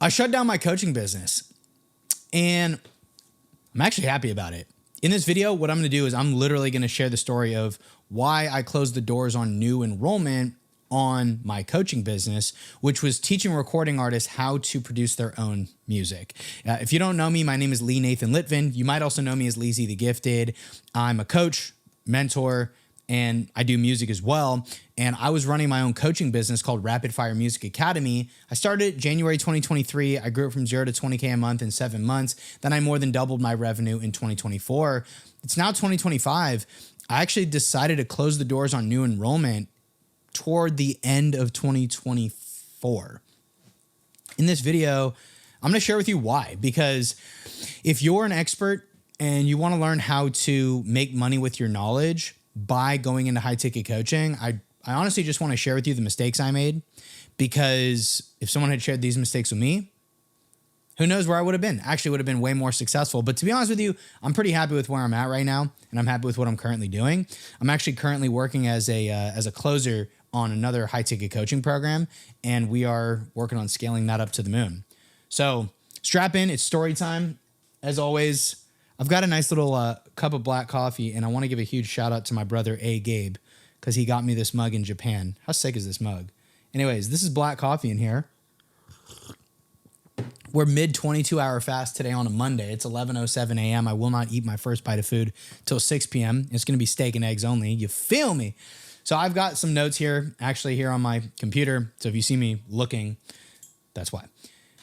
I shut down my coaching business and I'm actually happy about it. In this video, what I'm going to do is I'm literally going to share the story of why I closed the doors on new enrollment on my coaching business, which was teaching recording artists how to produce their own music. If you don't know me, my name is Lee Nathan Litvin. You might also know me as Leezy the Gifted. I'm a coach, mentor, and I do music as well. And I was running my own coaching business called Rapid Fire Music Academy. I started January 2023. I grew it from 0 to 20K a month in 7 months. Then I more than doubled my revenue in 2024. It's now 2025. I actually decided to close the doors on new enrollment toward the end of 2024. In this video, I'm going to share with you why. Because if you're an expert and you want to learn how to make money with your knowledge by going into high ticket coaching, I honestly just want to share with you the mistakes I made, because if someone had shared these mistakes with me, who knows where I would have been. Actually would have been way more successful. But to be honest with you, I'm pretty happy with where I'm at right now, and I'm happy with what I'm currently doing. I'm actually currently working as a closer on another high ticket coaching program, and we are working on scaling that up to the moon. So strap in, it's story time. As always, I've got a nice little cup of black coffee, and I want to give a huge shout out to my brother, Gabe, because he got me this mug in Japan. How sick is this mug? Anyways, this is black coffee in here. We're mid 22-hour fast today on a Monday. It's 11:07 a.m. I will not eat my first bite of food till 6 p.m. It's going to be steak and eggs only. You feel me? So I've got some notes here, actually here on my computer. So if you see me looking, that's why.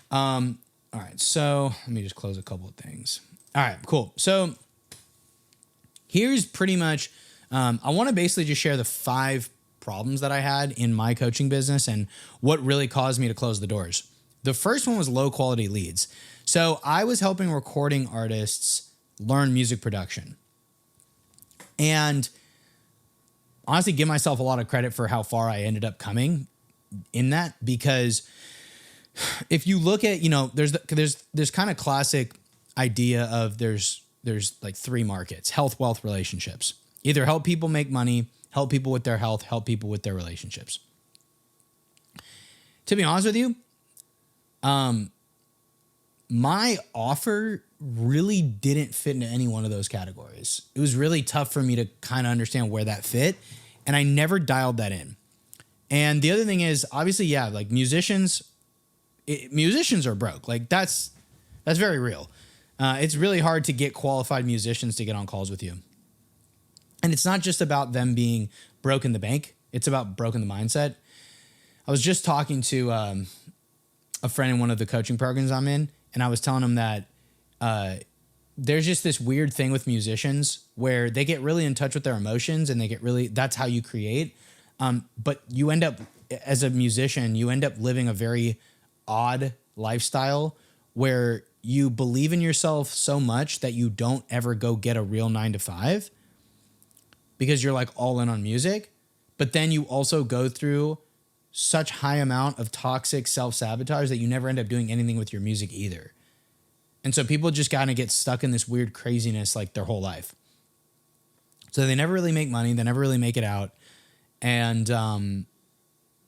All right, so let me just close a couple of things. All right, cool. So here's pretty much, I want to basically just share the 5 problems that I had in my coaching business and what really caused me to close the doors. The first one was low quality leads. So I was helping recording artists learn music production. And honestly, give myself a lot of credit for how far I ended up coming in that, because if you look at, there's kind of classic idea of there's like 3 markets: health, wealth, relationships. Either help people make money, help people with their health, help people with their relationships. To be honest with you, my offer really didn't fit into any one of those categories. It was really tough for me to kind of understand where that fit, and I never dialed that in. And the other thing is, obviously, yeah, like musicians are broke. Like that's very real. It's really hard to get qualified musicians to get on calls with you. And it's not just about them being broke in the bank. It's about broke in the mindset. I was just talking to a friend in one of the coaching programs I'm in, and I was telling him that there's just this weird thing with musicians where they get really in touch with their emotions, and that's how you create. But you end up, as a musician, you end up living a very odd lifestyle where you believe in yourself so much that you don't ever go get a real 9 to 5 because you're like all in on music. But then you also go through such high amount of toxic self-sabotage that you never end up doing anything with your music either. And so people just kind of get stuck in this weird craziness like their whole life. So they never really make money. They never really make it out. And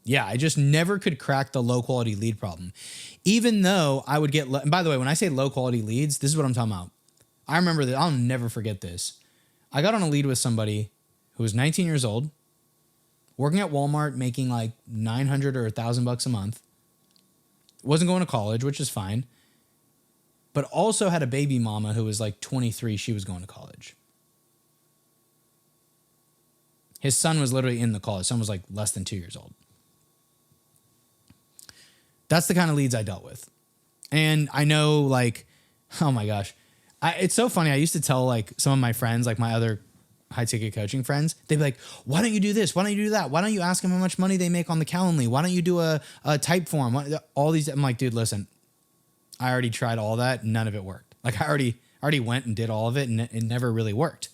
yeah, I just never could crack the low quality lead problem. Even though I would get, and by the way, when I say low quality leads, this is what I'm talking about. I remember that, I'll never forget this. I got on a lead with somebody who was 19 years old, working at Walmart, making like $900 or $1,000 a month. Wasn't going to college, which is fine. But also had a baby mama who was like 23. She was going to college. His son was literally in the college. His son was like less than 2 years old. That's the kind of leads I dealt with. And I know, like, oh my gosh. It's so funny. I used to tell like some of my friends, like my other high ticket coaching friends, they'd be like, why don't you do this? Why don't you do that? Why don't you ask them how much money they make on the Calendly? Why don't you do a type form? All these. I'm like, dude, listen, I already tried all that. None of it worked. Like I already went and did all of it, and it never really worked.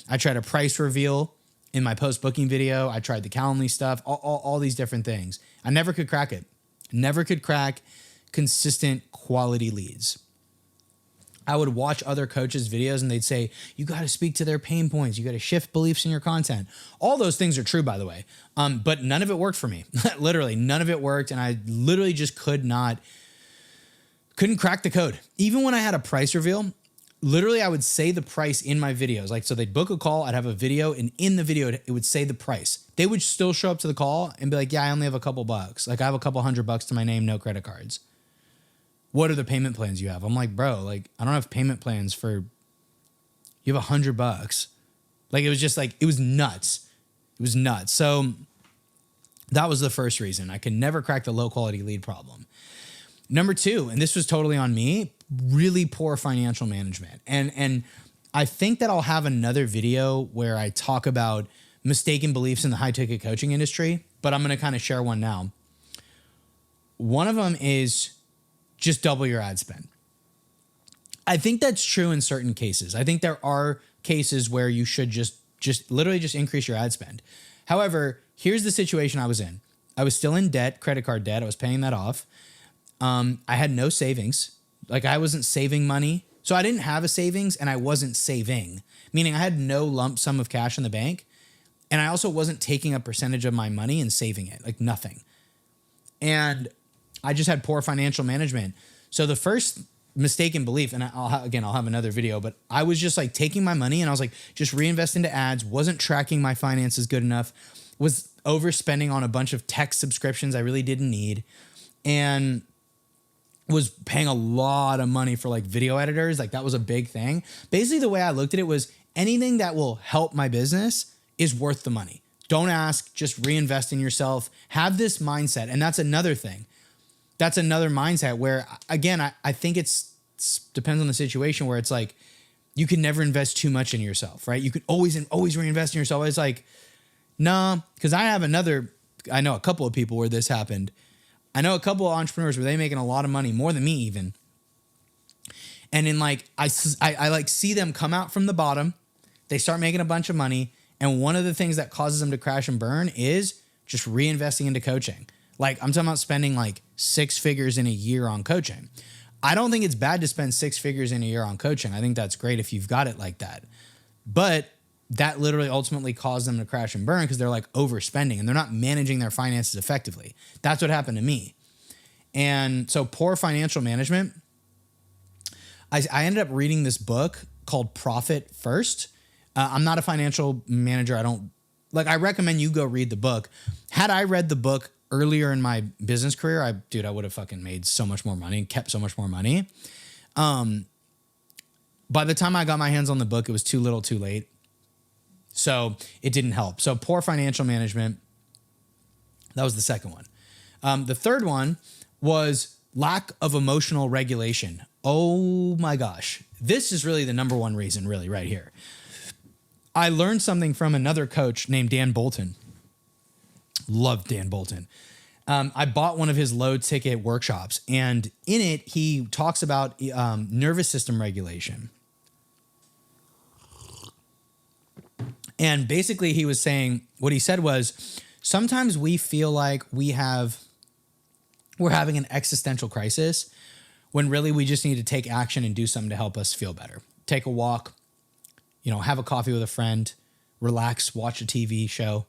I tried a price reveal in my post booking video. I tried the Calendly stuff, all these different things. I never could crack it. Never could crack consistent quality leads. I would watch other coaches' videos and they'd say, you got to speak to their pain points. You got to shift beliefs in your content. All those things are true, by the way. But none of it worked for me. Literally, none of it worked. And I literally just could not Couldn't crack the code. Even when I had a price reveal, literally I would say the price in my videos. Like, so they'd book a call, I'd have a video, and in the video, it would say the price. They would still show up to the call and be like, yeah, I only have a couple bucks. Like, I have a couple $100 to my name, no credit cards. What are the payment plans you have? I'm like, bro, like, I don't have payment plans for, you have $100. Like, it was just like, it was nuts. It was nuts. So that was the first reason. I could never crack the low quality lead problem. Number two, and this was totally on me, really poor financial management. And I think that I'll have another video where I talk about mistaken beliefs in the high ticket coaching industry, but I'm going to kind of share one now. One of them is just double your ad spend. I think that's true in certain cases. I think there are cases where you should just literally just increase your ad spend. However, here's the situation I was in. I was still in debt, credit card debt. I was paying that off. I had no savings. Like, I wasn't saving money. So I didn't have a savings and I wasn't saving, meaning I had no lump sum of cash in the bank. And I also wasn't taking a percentage of my money and saving it, like nothing. And I just had poor financial management. So the first mistaken belief, and I'll have another video, but I was just like taking my money and I was like, just reinvest into ads, wasn't tracking my finances good enough, was overspending on a bunch of tech subscriptions I really didn't need, and was paying a lot of money for like video editors. Like, that was a big thing. Basically, the way I looked at it was anything that will help my business is worth the money. Don't ask, just reinvest in yourself. Have this mindset. And that's another thing. That's another mindset where, again, I think it's depends on the situation, where it's like, you can never invest too much in yourself, right? You can always reinvest in yourself. It's like, no, because I know a couple of people where this happened. I know a couple of entrepreneurs where they're making a lot of money, more than me even. And in like, I like see them come out from the bottom, they start making a bunch of money. And one of the things that causes them to crash and burn is just reinvesting into coaching. Like, I'm talking about spending like 6 figures in a year on coaching. I don't think it's bad to spend 6 figures in a year on coaching. I think that's great if you've got it like that. But that literally ultimately caused them to crash and burn because they're like overspending and they're not managing their finances effectively. That's what happened to me. And so poor financial management. I ended up reading this book called Profit First. I'm not a financial manager. I recommend you go read the book. Had I read the book earlier in my business career, I would have fucking made so much more money and kept so much more money. By the time I got my hands on the book, it was too little too late. So it didn't help. So poor financial management. That was the second one. The third one was lack of emotional regulation. Oh my gosh. This is really the number one reason, really, right here. I learned something from another coach named Dan Bolton. Love Dan Bolton. I bought one of his low ticket workshops, and in it, he talks about nervous system regulation. And basically he was saying, what he said was, sometimes we feel like we're having an existential crisis when really we just need to take action and do something to help us feel better. Take a walk, have a coffee with a friend, relax, watch a TV show,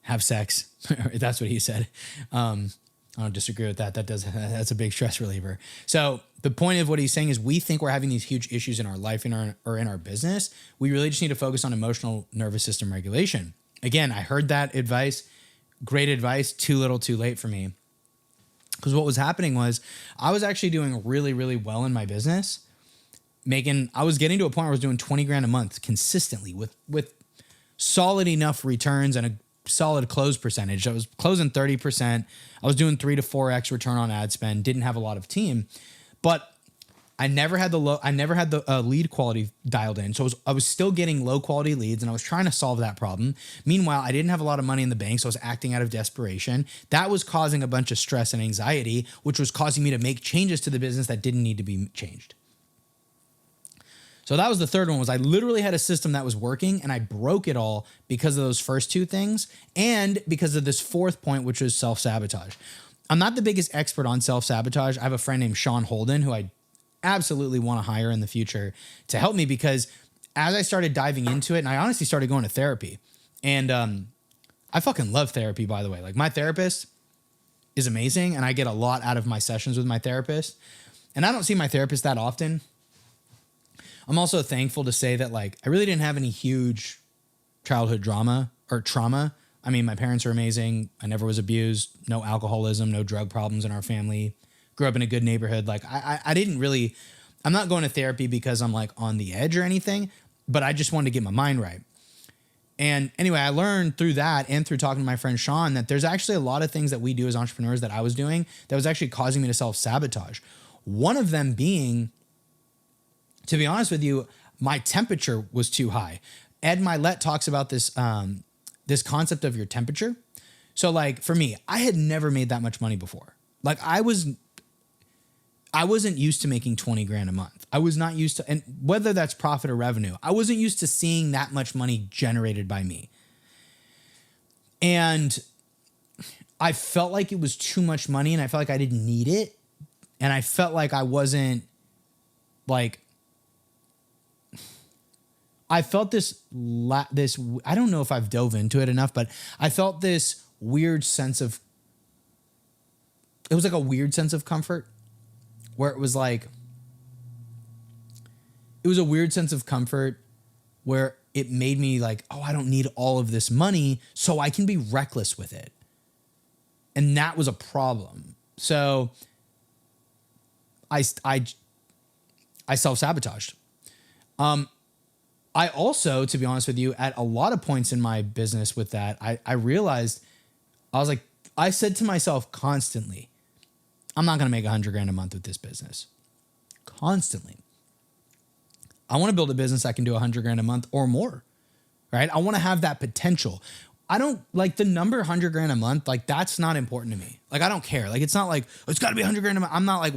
have sex. That's what he said. I don't disagree with that. That's a big stress reliever. So the point of what he's saying is, we think we're having these huge issues in our life or in our business. We really just need to focus on emotional nervous system regulation. Again, I heard that advice. Great advice. Too little, too late for me. Because what was happening was I was actually doing really, really well in my business. I was getting to a point where I was doing 20 grand a month consistently with solid enough returns and a solid close percentage. I was closing 30%. I was doing 3 to 4x return on ad spend. Didn't have a lot of team, but I never had the lead quality dialed in. So I was still getting low quality leads, and I was trying to solve that problem. Meanwhile, I didn't have a lot of money in the bank, so I was acting out of desperation. That was causing a bunch of stress and anxiety, which was causing me to make changes to the business that didn't need to be changed. So that was the third one. Was I literally had a system that was working, and I broke it all because of those first two things, and because of this fourth point, which was self-sabotage. I'm not the biggest expert on self-sabotage. I have a friend named Sean Holden who I absolutely want to hire in the future to help me, because as I started diving into it, and I honestly started going to therapy, and I fucking love therapy, by the way. Like, my therapist is amazing, and I get a lot out of my sessions with my therapist. And I don't see my therapist that often. I'm also thankful to say that like I really didn't have any huge childhood drama or trauma. I mean, my parents are amazing. I never was abused, no alcoholism, no drug problems in our family. Grew up in a good neighborhood. Like I didn't really, I'm not going to therapy because I'm like on the edge or anything, but I just wanted to get my mind right. And anyway, I learned through that and through talking to my friend Sean that there's actually a lot of things that we do as entrepreneurs that I was doing that was actually causing me to self-sabotage. One of them being, to be honest with you, my temperature was too high. Ed Milet talks about this, this concept of your temperature. So like for me, I had never made that much money before. Like I wasn't used to making 20 grand a month. I was not used to, and whether that's profit or revenue, I wasn't used to seeing that much money generated by me. And I felt like it was too much money and I felt like I didn't need it. And I felt like I wasn't like, I felt this, I don't know if I've dove into it enough, but I felt this weird sense of, it was like a weird sense of comfort where it was like, it was a weird sense of comfort where it made me like, oh, I don't need all of this money, so I can be reckless with it. And that was a problem. So I self-sabotaged. I also, to be honest with you, at a lot of points in my business with that, I realized, I was like, I said to myself constantly, I'm not going to make 100 grand a month with this business. Constantly. I want to build a business that can do 100 grand a month or more, right? I want to have that potential. I don't like the number 100 grand a month. Like that's not important to me. Like, I don't care. Like, it's not like, oh, it's gotta be 100 grand a month. I'm not like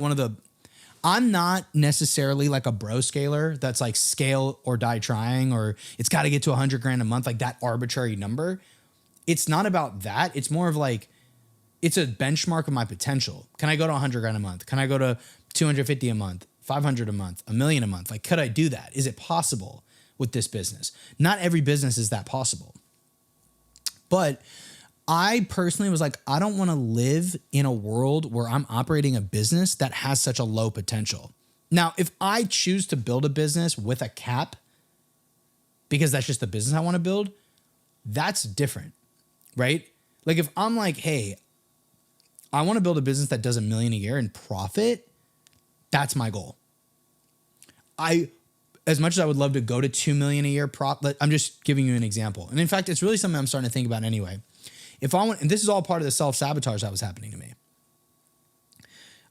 I'm not necessarily like a bro scaler that's like scale or die trying, or it's got to get to 100 grand a month, like that arbitrary number. It's not about that. It's more of like, it's a benchmark of my potential. Can I go to 100 grand a month? Can I go to 250 a month, 500 a month, $1 million a month? Like, could I do that? Is it possible with this business? Not every business is that possible. But I personally was like, I don't want to live in a world where I'm operating a business that has such a low potential. Now, if I choose to build a business with a cap, because that's just the business I want to build, that's different, right? Like if I'm like, hey, I want to build a business that does $1 million a year in profit, that's my goal. As much as I would love to go to 2 million a year I'm just giving you an example. And in fact, it's really something I'm starting to think about anyway. If I want, and this is all part of the self-sabotage that was happening to me.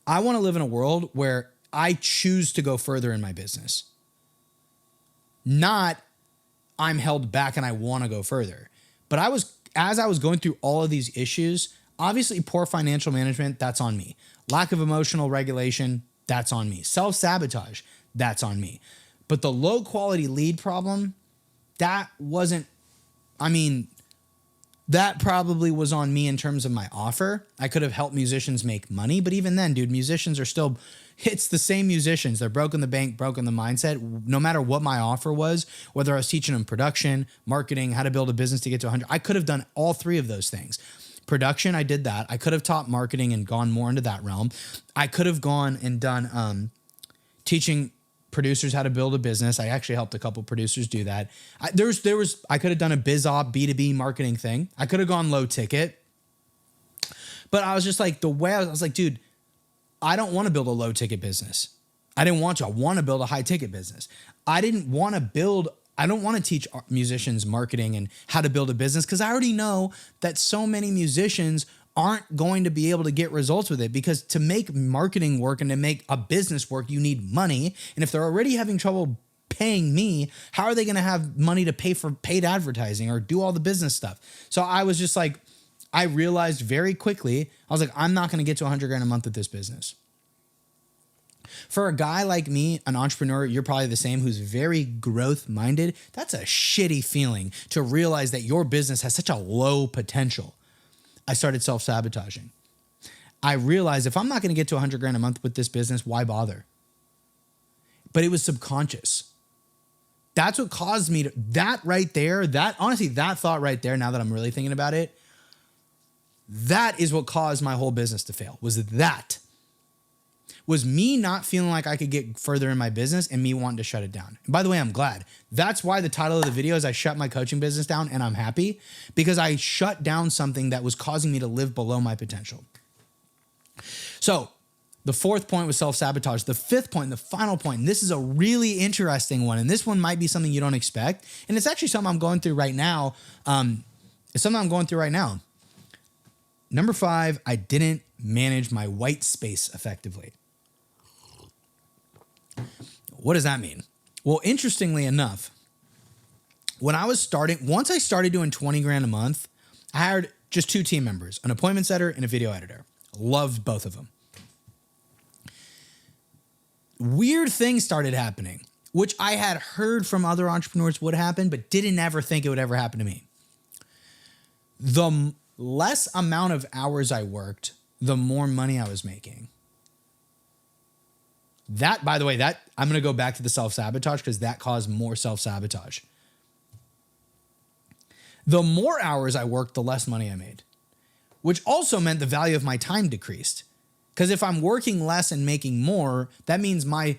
I want to live in a world where I choose to go further in my business. Not I'm held back and I want to go further. But as I was going through all of these issues, obviously poor financial management, that's on me. Lack of emotional regulation, that's on me. Self-sabotage, that's on me. But the low quality lead problem, that probably was on me in terms of my offer. I could have helped musicians make money, but even then, dude, musicians are still, it's the same musicians. They're broke in the bank, broke in the mindset. No matter what my offer was, whether I was teaching them production, marketing, how to build a business to get to 100, I could have done all three of those things. Production, I did that. I could have taught marketing and gone more into that realm. I could have gone and done teaching producers how to build a business. I actually helped a couple producers do that. I could have done a biz op B2B marketing thing. I could have gone low ticket, but I was just like, I was like, dude, I don't want to build a low ticket business. I didn't want to. I want to build a high ticket business. I don't want to teach musicians marketing and how to build a business because I already know that so many musicians aren't going to be able to get results with it, because to make marketing work and to make a business work, you need money. And if they're already having trouble paying me, how are they going to have money to pay for paid advertising or do all the business stuff? So I was just like, I realized very quickly, I was like, I'm not going to get to 100 grand a month with this business. For a guy like me, an entrepreneur, you're probably the same, who's very growth minded. That's a shitty feeling to realize that your business has such a low potential. I started self-sabotaging. I realized if I'm not going to get to 100 grand a month with this business, why bother? But it was subconscious. That's what caused me to, that right there, that thought right there, now that I'm really thinking about it, that is what caused my whole business to fail, was that. was me not feeling like I could get further in my business and me wanting to shut it down. And by the way, I'm glad. That's why the title of the video is I shut my coaching business down, and I'm happy because I shut down something that was causing me to live below my potential. So the fourth point was self-sabotage. The fifth point, the final point, and this is a really interesting one. And this one might be something you don't expect. And it's actually something I'm going through right now. Number 5, I didn't manage my white space effectively. What does that mean? Well, interestingly enough, once I started doing 20 grand a month, I hired just 2 team members, an appointment setter and a video editor. Loved both of them. Weird things started happening, which I had heard from other entrepreneurs would happen, but didn't ever think it would ever happen to me. The less amount of hours I worked, the more money I was making. That, by the way, I'm going to go back to the self-sabotage because that caused more self-sabotage. The more hours I worked, the less money I made, which also meant the value of my time decreased. Because if I'm working less and making more, that means my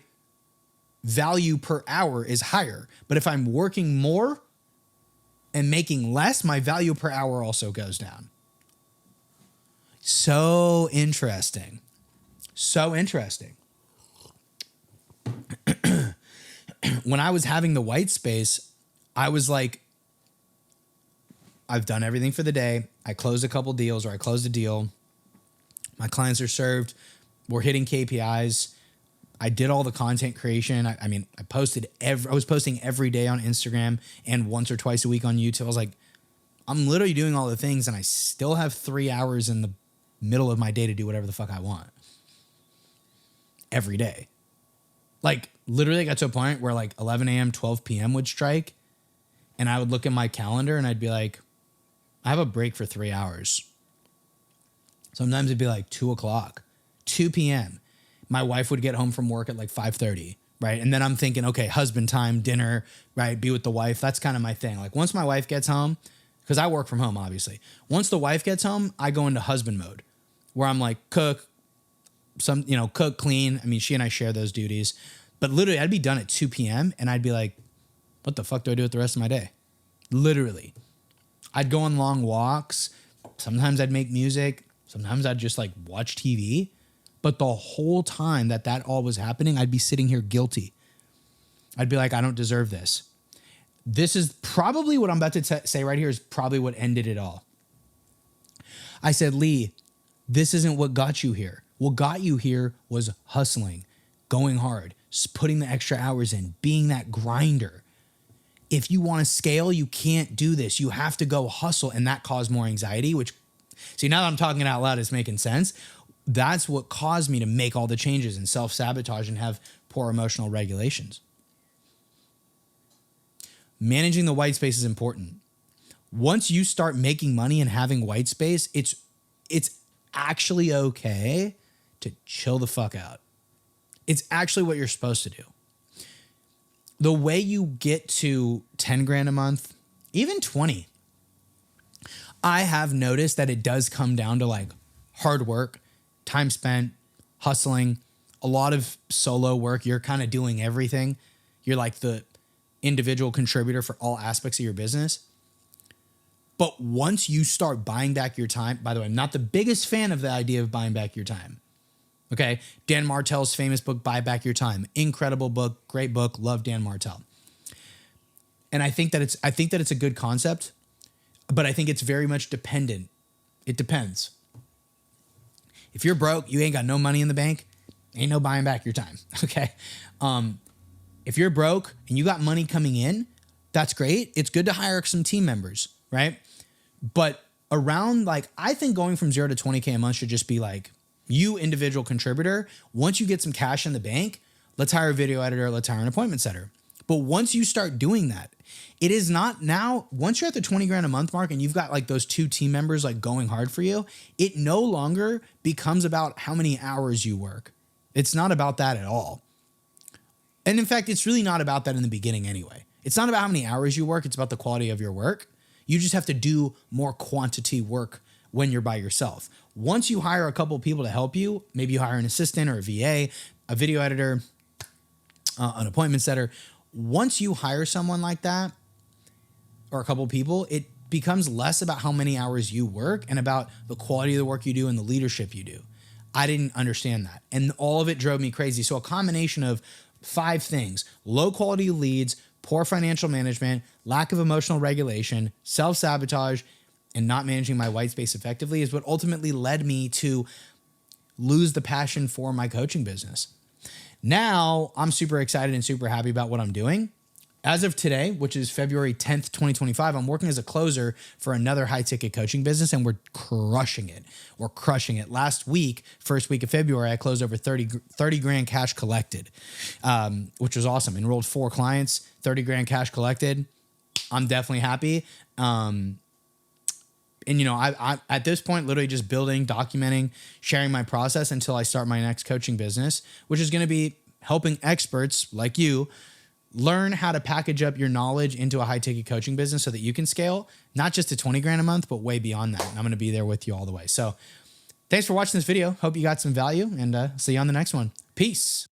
value per hour is higher. But if I'm working more and making less, my value per hour also goes down. So interesting. So interesting. When I was having the white space, I was like, I've done everything for the day. I closed a couple deals, or I closed a deal. My clients are served. We're hitting KPIs. I did all the content creation. I was posting every day on Instagram and once or twice a week on YouTube. I was like, I'm literally doing all the things, and I still have 3 hours in the middle of my day to do whatever the fuck I want. Every day. Like, literally, I got to a point where like 11 a.m., 12 p.m. would strike, and I would look at my calendar and I'd be like, I have a break for 3 hours. Sometimes it'd be like 2 o'clock, 2 p.m. My wife would get home from work at like 5:30, right? And then I'm thinking, okay, husband time, dinner, right? Be with the wife. That's kind of my thing. Like once my wife gets home, because I work from home, obviously. Once the wife gets home, I go into husband mode where I'm like, cook, cook, clean. I mean, she and I share those duties. But literally, I'd be done at 2 p.m. and I'd be like, what the fuck do I do with the rest of my day? Literally. I'd go on long walks. Sometimes I'd make music. Sometimes I'd just like watch TV. But the whole time that all was happening, I'd be sitting here guilty. I'd be like, I don't deserve this. This is probably what I'm about to say right here is probably what ended it all. I said, Lee, this isn't what got you here. What got you here was hustling, going hard, putting the extra hours in, being that grinder. If you want to scale, you can't do this. You have to go hustle. And that caused more anxiety, which, see, now that I'm talking out loud, it's making sense. That's what caused me to make all the changes and self-sabotage and have poor emotional regulations. Managing the white space is important. Once you start making money and having white space, it's actually okay to chill the fuck out. It's actually what you're supposed to do. The way you get to 10 grand a month, even 20, I have noticed that it does come down to like hard work, time spent, hustling, a lot of solo work. You're kind of doing everything. You're like the individual contributor for all aspects of your business. But once you start buying back your time, by the way, I'm not the biggest fan of the idea of buying back your time. Okay. Dan Martell's famous book, Buy Back Your Time. Incredible book, great book. Love Dan Martell. And I think that it's a good concept, but I think it's very much dependent. It depends. If you're broke, you ain't got no money in the bank, ain't no buying back your time. Okay. If you're broke and you got money coming in, that's great. It's good to hire some team members, right? But around I think going from 0 to 20K a month should just be like, you individual contributor, once you get some cash in the bank, let's hire a video editor, let's hire an appointment setter. But once you start doing that, it is not now, once you're at the 20 grand a month mark and you've got those 2 team members going hard for you, it no longer becomes about how many hours you work. It's not about that at all. And in fact, it's really not about that in the beginning anyway. It's not about how many hours you work. It's about the quality of your work. You just have to do more quantity work when you're by yourself. Once you hire a couple of people to help you, maybe you hire an assistant or a VA, a video editor, an appointment setter. Once you hire someone like that, or a couple of people, it becomes less about how many hours you work and about the quality of the work you do and the leadership you do. I didn't understand that. And all of it drove me crazy. So a combination of 5 things: low quality leads, poor financial management, lack of emotional regulation, self-sabotage, and not managing my white space effectively is what ultimately led me to lose the passion for my coaching business. Now I'm super excited and super happy about what I'm doing. As of today, which is February 10th, 2025, I'm working as a closer for another high ticket coaching business, and we're crushing it. We're crushing it. Last week, first week of February, I closed over 30 grand cash collected, which was awesome. Enrolled 4 clients, 30 grand cash collected. I'm definitely happy. And I at this point, literally just building, documenting, sharing my process until I start my next coaching business, which is going to be helping experts like you learn how to package up your knowledge into a high ticket coaching business so that you can scale, not just to 20 grand a month, but way beyond that. And I'm going to be there with you all the way. So thanks for watching this video. Hope you got some value, and see you on the next one. Peace.